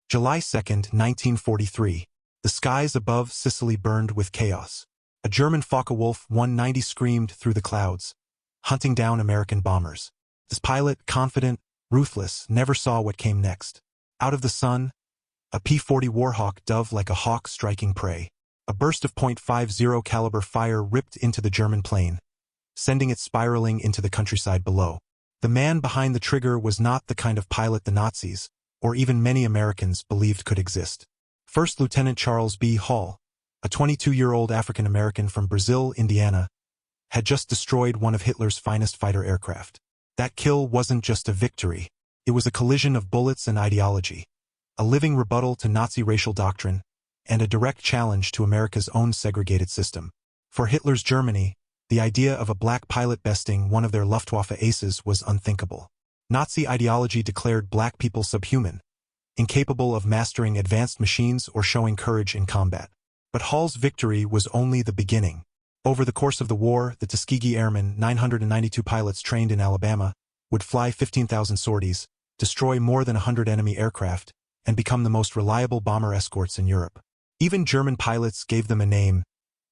July 2, 1943. The skies above Sicily burned with chaos. A German Focke-Wulf 190 screamed through the clouds, hunting down American bombers. This pilot, confident, ruthless, never saw what came next. Out of the sun, a P-40 Warhawk dove like a hawk striking prey. A burst of .50 caliber fire ripped into the German plane, sending it spiraling into the countryside below. The man behind the trigger was not the kind of pilot the Nazis, or even many Americans, believed could exist. First Lieutenant Charles B. Hall, a 22-year-old African-American from Brazil, Indiana, had just destroyed one of Hitler's finest fighter aircraft. That kill wasn't just a victory. It was a collision of bullets and ideology, a living rebuttal to Nazi racial doctrine, and a direct challenge to America's own segregated system. For Hitler's Germany, the idea of a black pilot besting one of their Luftwaffe aces was unthinkable. Nazi ideology declared black people subhuman, incapable of mastering advanced machines or showing courage in combat. But Hall's victory was only the beginning. Over the course of the war, the Tuskegee Airmen, 992 pilots trained in Alabama, would fly 15,000 sorties, destroy more than 100 enemy aircraft, and become the most reliable bomber escorts in Europe. Even German pilots gave them a name,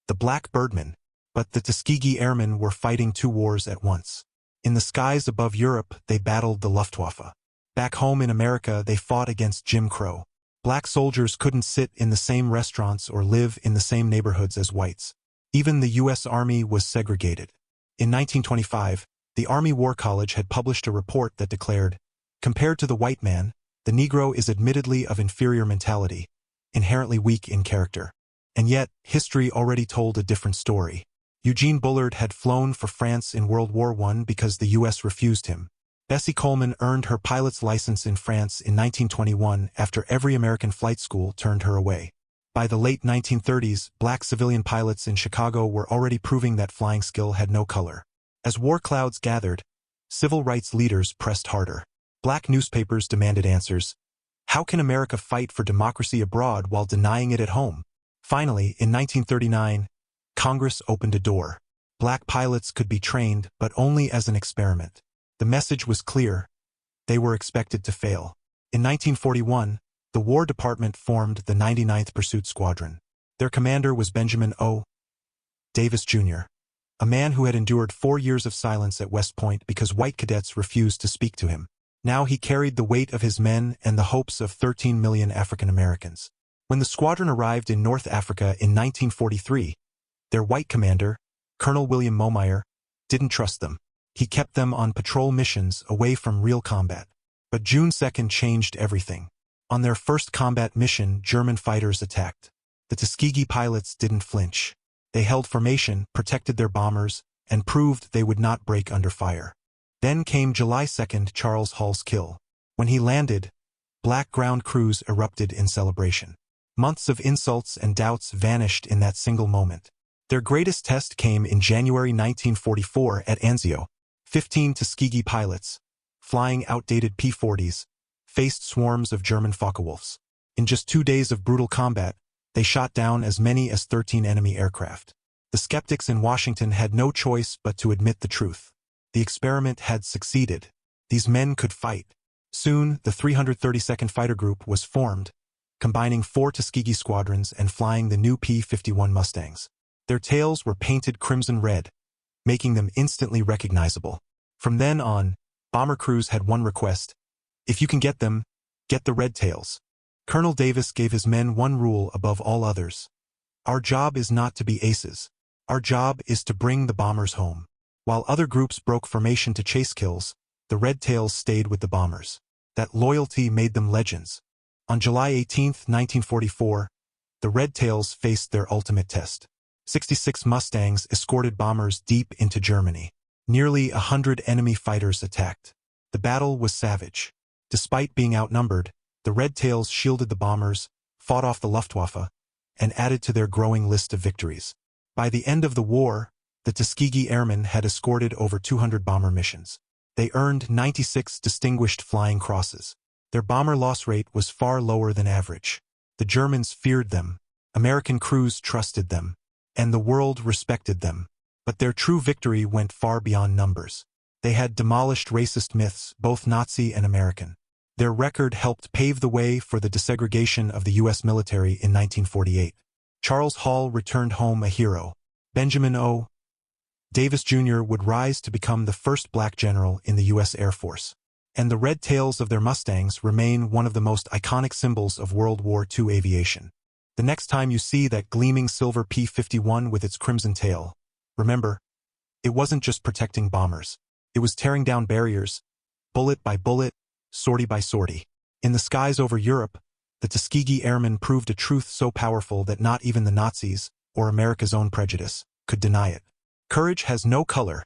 the Black Birdmen, but the Tuskegee Airmen were fighting two wars at once. In the skies above Europe, they battled the Luftwaffe. Back home in America, they fought against Jim Crow. Black soldiers couldn't sit in the same restaurants or live in the same neighborhoods as whites. Even the U.S. Army was segregated. In 1925, the Army War College had published a report that declared, compared to the white man, the Negro is admittedly of inferior mentality, inherently weak in character. And yet, history already told a different story. Eugene Bullard had flown for France in World War I because the U.S. refused him. Bessie Coleman earned her pilot's license in France in 1921 after every American flight school turned her away. By the late 1930s, black civilian pilots in Chicago were already proving that flying skill had no color. As war clouds gathered, civil rights leaders pressed harder. Black newspapers demanded answers. How can America fight for democracy abroad while denying it at home? Finally, in 1939, Congress opened a door. Black pilots could be trained, but only as an experiment. The message was clear. They were expected to fail. In 1941, the War Department formed the 99th Pursuit Squadron. Their commander was Benjamin O. Davis, Jr., a man who had endured 4 years of silence at West Point because white cadets refused to speak to him. Now he carried the weight of his men and the hopes of 13 million African Americans. When the squadron arrived in North Africa in 1943, their white commander, Colonel William Momeyer, didn't trust them. He kept them on patrol missions away from real combat. But June 2nd changed everything. On their first combat mission, German fighters attacked. The Tuskegee pilots didn't flinch. They held formation, protected their bombers, and proved they would not break under fire. Then came July 2nd, Charles Hall's kill. When he landed, black ground crews erupted in celebration. Months of insults and doubts vanished in that single moment. Their greatest test came in January 1944 at Anzio. 15 Tuskegee pilots, flying outdated P-40s, faced swarms of German Focke-Wulfs. In just 2 days of brutal combat, they shot down as many as 13 enemy aircraft. The skeptics in Washington had no choice but to admit the truth. The experiment had succeeded. These men could fight. Soon, the 332nd Fighter Group was formed, combining 4 Tuskegee squadrons and flying the new P-51 Mustangs. Their tails were painted crimson red, making them instantly recognizable. From then on, bomber crews had one request: if you can get them, get the Red Tails. Colonel Davis gave his men one rule above all others. Our job is not to be aces. Our job is to bring the bombers home. While other groups broke formation to chase kills, the Red Tails stayed with the bombers. That loyalty made them legends. On July 18, 1944, the Red Tails faced their ultimate test. 66 Mustangs escorted bombers deep into Germany. Nearly 100 enemy fighters attacked. The battle was savage. Despite being outnumbered, the Red Tails shielded the bombers, fought off the Luftwaffe, and added to their growing list of victories. By the end of the war, the Tuskegee Airmen had escorted over 200 bomber missions. They earned 96 distinguished flying crosses. Their bomber loss rate was far lower than average. The Germans feared them, American crews trusted them, and the world respected them. But their true victory went far beyond numbers. They had demolished racist myths, both Nazi and American. Their record helped pave the way for the desegregation of the U.S. military in 1948. Charles Hall returned home a hero. Benjamin O. Davis Jr. would rise to become the first black general in the U.S. Air Force. And the red tails of their Mustangs remain one of the most iconic symbols of World War II aviation. The next time you see that gleaming silver P-51 with its crimson tail, remember, it wasn't just protecting bombers. It was tearing down barriers, bullet by bullet, sortie by sortie. In the skies over Europe, the Tuskegee Airmen proved a truth so powerful that not even the Nazis, or America's own prejudice, could deny it. Courage has no color.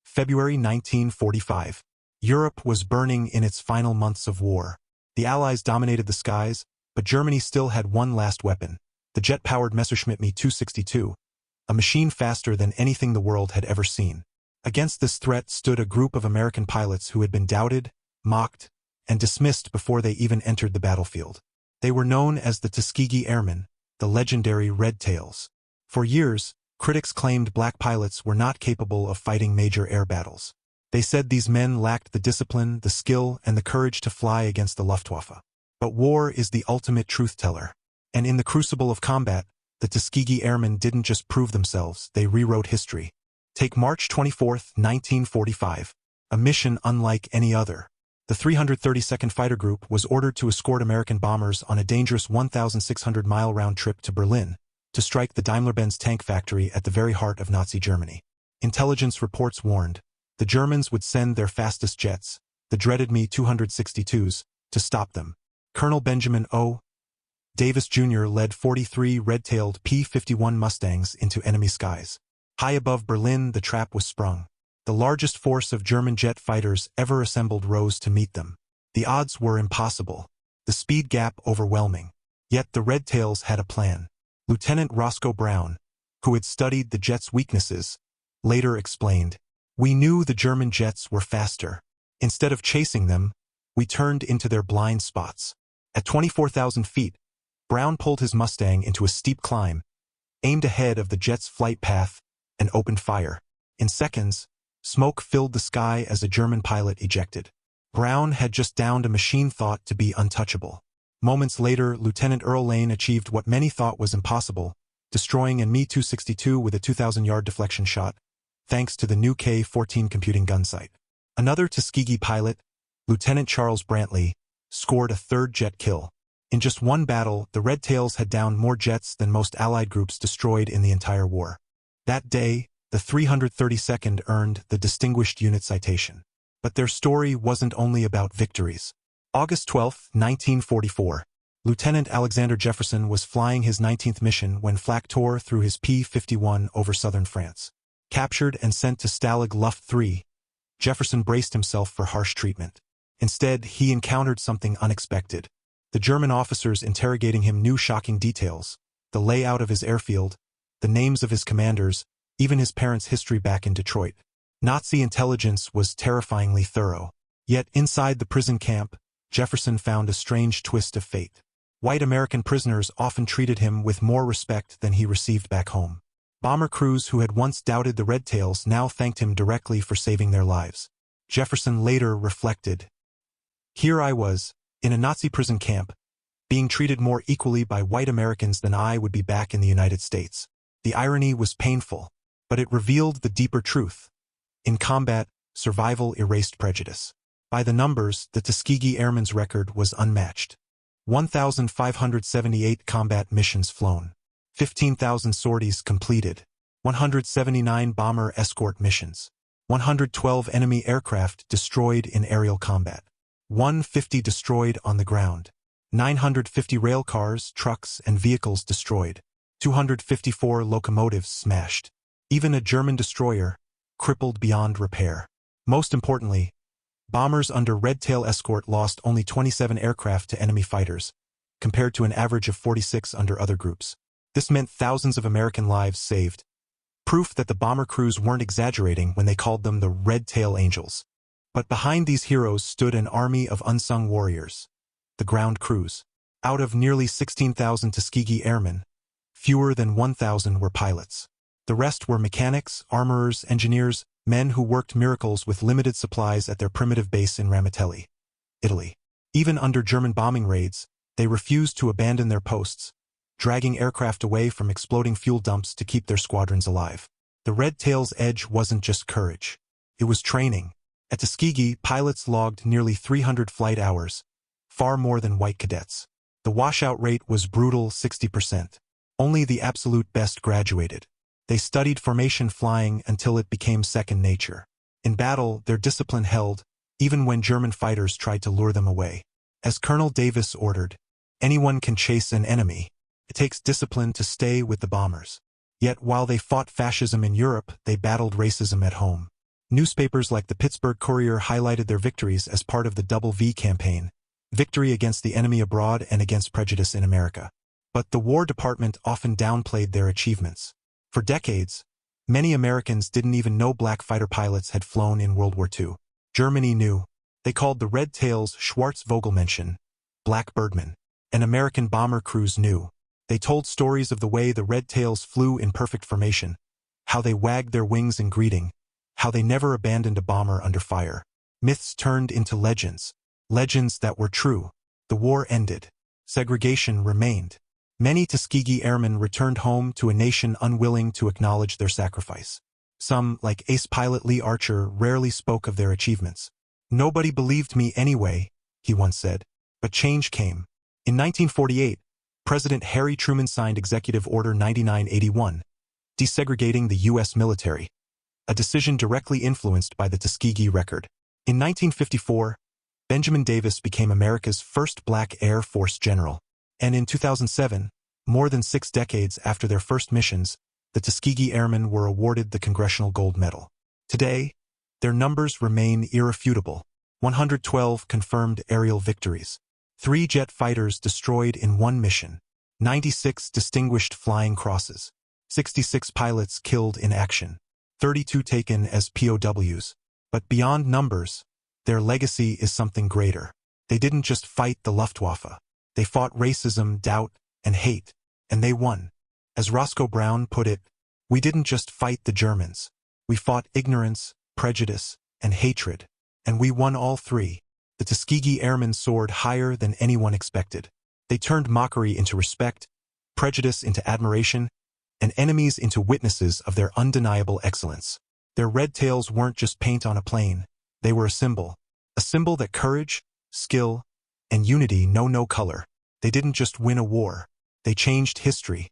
February 1945. Europe was burning in its final months of war. The Allies dominated the skies, but Germany still had one last weapon, the jet-powered Messerschmitt Me 262, a machine faster than anything the world had ever seen. Against this threat stood a group of American pilots who had been doubted, mocked, and dismissed before they even entered the battlefield. They were known as the Tuskegee Airmen, the legendary Red Tails. For years, critics claimed black pilots were not capable of fighting major air battles. They said these men lacked the discipline, the skill, and the courage to fly against the Luftwaffe. But war is the ultimate truth-teller. And in the crucible of combat, the Tuskegee Airmen didn't just prove themselves, they rewrote history. Take March 24, 1945, a mission unlike any other. The 332nd Fighter Group was ordered to escort American bombers on a dangerous 1,600-mile round trip to Berlin to strike the Daimler-Benz tank factory at the very heart of Nazi Germany. Intelligence reports warned the Germans would send their fastest jets, the dreaded Me-262s, to stop them. Colonel Benjamin O. Davis Jr. led 43 red-tailed P-51 Mustangs into enemy skies. High above Berlin, the trap was sprung. The largest force of German jet fighters ever assembled rose to meet them. The odds were impossible, the speed gap overwhelming. Yet the Red Tails had a plan. Lieutenant Roscoe Brown, who had studied the jet's weaknesses, later explained, "We knew the German jets were faster. Instead of chasing them, we turned into their blind spots." At 24,000 feet, Brown pulled his Mustang into a steep climb, aimed ahead of the jet's flight path, and opened fire. In seconds, smoke filled the sky as a German pilot ejected. Brown had just downed a machine thought to be untouchable. Moments later, Lieutenant Earl Lane achieved what many thought was impossible, destroying a Me-262 with a 2,000-yard deflection shot, thanks to the new K-14 computing gun sight. Another Tuskegee pilot, Lieutenant Charles Brantley, scored a third jet kill. In just one battle, the Red Tails had downed more jets than most Allied groups destroyed in the entire war. That day, the 332nd earned the Distinguished Unit Citation. But their story wasn't only about victories. August 12, 1944. Lieutenant Alexander Jefferson was flying his 19th mission when flak tore through his P-51 over southern France. Captured and sent to Stalag Luft III, Jefferson braced himself for harsh treatment. Instead, he encountered something unexpected. The German officers interrogating him knew shocking details, the layout of his airfield, the names of his commanders, even his parents' history back in Detroit. Nazi intelligence was terrifyingly thorough. Yet inside the prison camp, Jefferson found a strange twist of fate. White American prisoners often treated him with more respect than he received back home. Bomber crews who had once doubted the Red Tails now thanked him directly for saving their lives. Jefferson later reflected, "Here I was, in a Nazi prison camp, being treated more equally by white Americans than I would be back in the United States. The irony was painful, but it revealed the deeper truth. In combat, survival erased prejudice." By the numbers, the Tuskegee Airmen's record was unmatched. 1,578 combat missions flown, 15,000 sorties completed, 179 bomber escort missions, 112 enemy aircraft destroyed in aerial combat, 150 destroyed on the ground, 950 rail cars, trucks, and vehicles destroyed, 254 locomotives smashed, even a German destroyer, crippled beyond repair. Most importantly, bombers under Red Tail escort lost only 27 aircraft to enemy fighters, compared to an average of 46 under other groups. This meant thousands of American lives saved, proof that the bomber crews weren't exaggerating when they called them the Red Tail Angels. But behind these heroes stood an army of unsung warriors, the ground crews. Out of nearly 16,000 Tuskegee Airmen, fewer than 1,000 were pilots. The rest were mechanics, armorers, engineers, men who worked miracles with limited supplies at their primitive base in Ramitelli, Italy. Even under German bombing raids, they refused to abandon their posts, dragging aircraft away from exploding fuel dumps to keep their squadrons alive. The Red Tails' edge wasn't just courage. It was training. At Tuskegee, pilots logged nearly 300 flight hours, far more than white cadets. The washout rate was brutal 60%. Only the absolute best graduated. They studied formation flying until it became second nature. In battle, their discipline held, even when German fighters tried to lure them away. As Colonel Davis ordered, anyone can chase an enemy. It takes discipline to stay with the bombers. Yet while they fought fascism in Europe, they battled racism at home. Newspapers like the Pittsburgh Courier highlighted their victories as part of the WWII campaign, victory against the enemy abroad and against prejudice in America. But the War Department often downplayed their achievements. For decades, many Americans didn't even know black fighter pilots had flown in World War II. Germany knew. They called the Red Tails Schwarzvogelmenschen, black birdmen. And American bomber crews knew. They told stories of the way the Red Tails flew in perfect formation, how they wagged their wings in greeting, how they never abandoned a bomber under fire. Myths turned into legends. Legends that were true. The war ended. Segregation remained. Many Tuskegee Airmen returned home to a nation unwilling to acknowledge their sacrifice. Some, like ace pilot Lee Archer, rarely spoke of their achievements. "Nobody believed me anyway," he once said. But change came. In 1948, President Harry Truman signed Executive Order 9981, desegregating the U.S. military, a decision directly influenced by the Tuskegee record. In 1954, Benjamin Davis became America's first black Air Force general. And in 2007, more than 6 decades after their first missions, the Tuskegee Airmen were awarded the Congressional Gold Medal. Today, their numbers remain irrefutable. 112 confirmed aerial victories. 3 jet fighters destroyed in 1 mission. 96 distinguished flying crosses. 66 pilots killed in action. 32 taken as POWs. But beyond numbers, their legacy is something greater. They didn't just fight the Luftwaffe. They fought racism, doubt, and hate. And they won. As Roscoe Brown put it, "We didn't just fight the Germans. We fought ignorance, prejudice, and hatred. And we won all 3. The Tuskegee Airmen soared higher than anyone expected. They turned mockery into respect, prejudice into admiration, and enemies into witnesses of their undeniable excellence. Their red tails weren't just paint on a plane. They were a symbol that courage, skill, and unity know no color. They didn't just win a war. They changed history.